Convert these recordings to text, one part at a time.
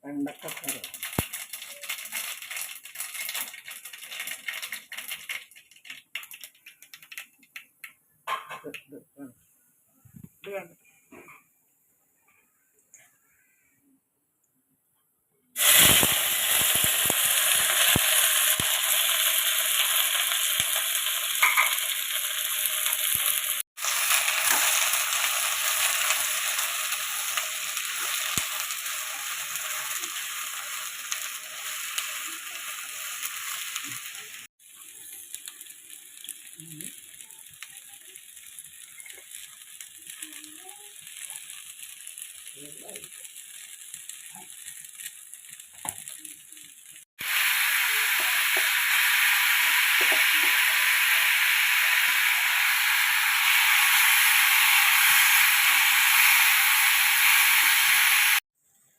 വെണ്ടക്കക്കറി ഇത് വേണ്ട.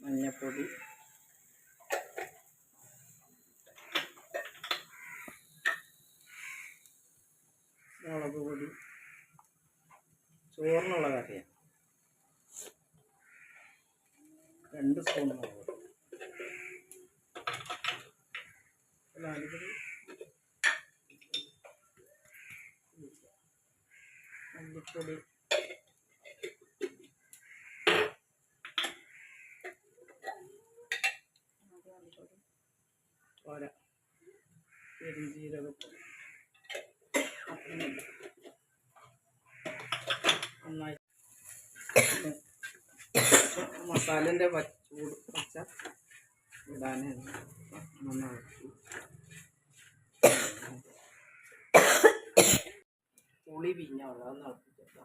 മഞ്ഞപ്പൊടി, മുളക് പൊടി, ചോറിനുള്ള കറിയാണ് 2 സ്പൂൺ മുളക് പൊടി, മല്ലിപ്പൊടി, പോരാ, പെരുംജീരകപ്പൊടി നന്നായി മസാലൻ്റെ ചൂട് പച്ച ഇടാനാണ് നന്നാക്കി പുളി പിഞ്ഞുള്ള അത് നടത്തിട്ടോ.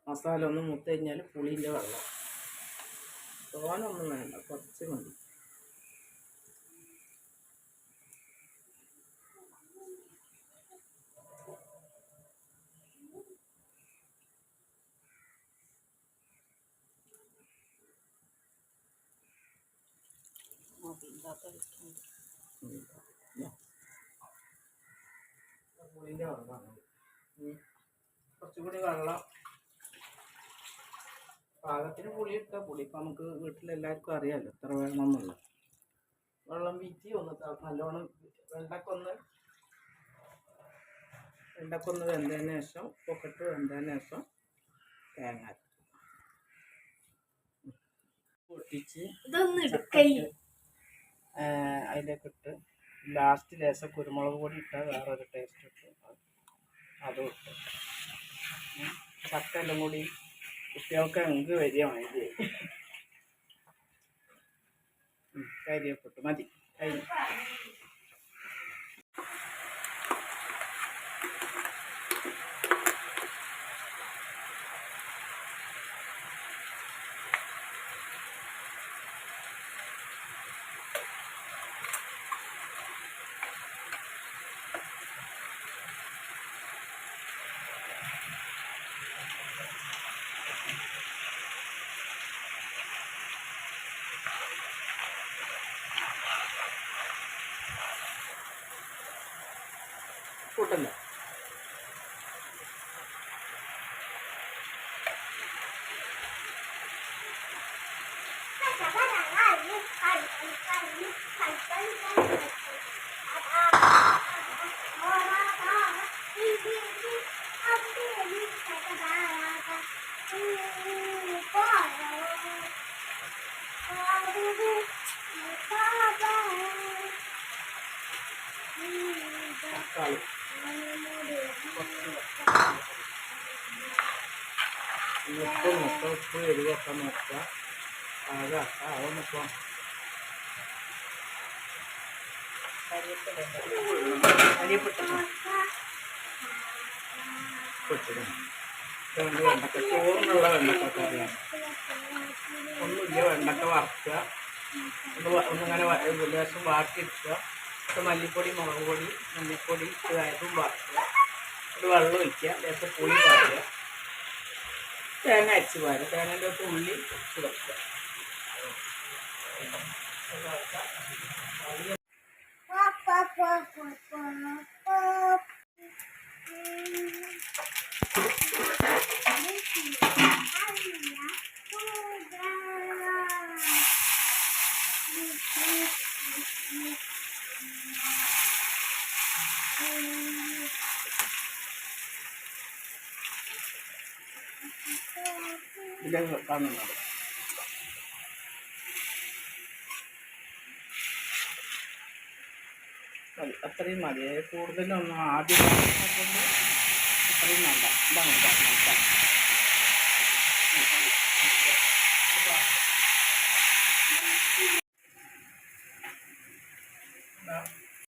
മസാല ഒന്ന് മുത്ത് കഴിഞ്ഞാൽ പുളിൻ്റെ വെള്ളം തോനൊന്നും വേണ്ട, കുറച്ച് മതി. പുളിൻ്റെ വെള്ളമാണ്, കുറച്ചുകൂടി വെള്ളം പാകത്തിന് പുളി ഇട്ടാൽ പുളി ഇപ്പം നമുക്ക് വീട്ടിലെല്ലാവർക്കും അറിയാമല്ലോ എത്ര വേണമെന്നുള്ളത്. വെള്ളം വീറ്റി ഒന്ന് നല്ലോണം വെണ്ടക്കൊന്ന് വെന്തതിന് ശേഷം ഉപ്പൊക്കെട്ട് വെന്തതിന് ശേഷം തേങ്ങ പൊട്ടിച്ച് അതിലേക്ക് ഇട്ട് ലാസ്റ്റ് ലേശം കുരുമുളക് പൊടി ഇട്ടാൽ വേറൊരു ടേസ്റ്റ് ഇട്ട് അതും ഇട്ട് ചക്ക എല്ലാം കൂടി കുട്ടികൾക്ക് അങ്ങ് വരിക മതി. കരിയപ്പെട്ടു മതി കഴിഞ്ഞു. കൂട്ടല്ല തക്കാളി ഉപ്പ് എരിവൊക്കെ നോക്കുക. ആവുന്നിപ്പോൾ വെണ്ടക്ക ചോറിനുള്ള വെണ്ടക്കറിയാണ്. ഒന്നുമില്ല, വെണ്ടക്ക വറുക്കുക, ഒന്നിങ്ങനെ ലേശം വാട്ടിയെടുക്കുക, മല്ലിപ്പൊടി, മുളക് പൊടി, മല്ലിപ്പൊടി ഇതായതും വറുക്കുക, ഒരു വെള്ളം ഒഴിക്കുക, ലേശം പുളി പാരുക, തേങ്ങ അരച്ച് പാരുക, തേങ്ങേൻ്റെ അകത്ത് ഉള്ളി വെക്കുക. ഇതിൽ കാണുന്നത്. മതി, അത്രയും മതി. കൂടുതലൊന്നും ആദ്യം കൊണ്ട് അത്രയും വേണ്ട. ഇതാണ്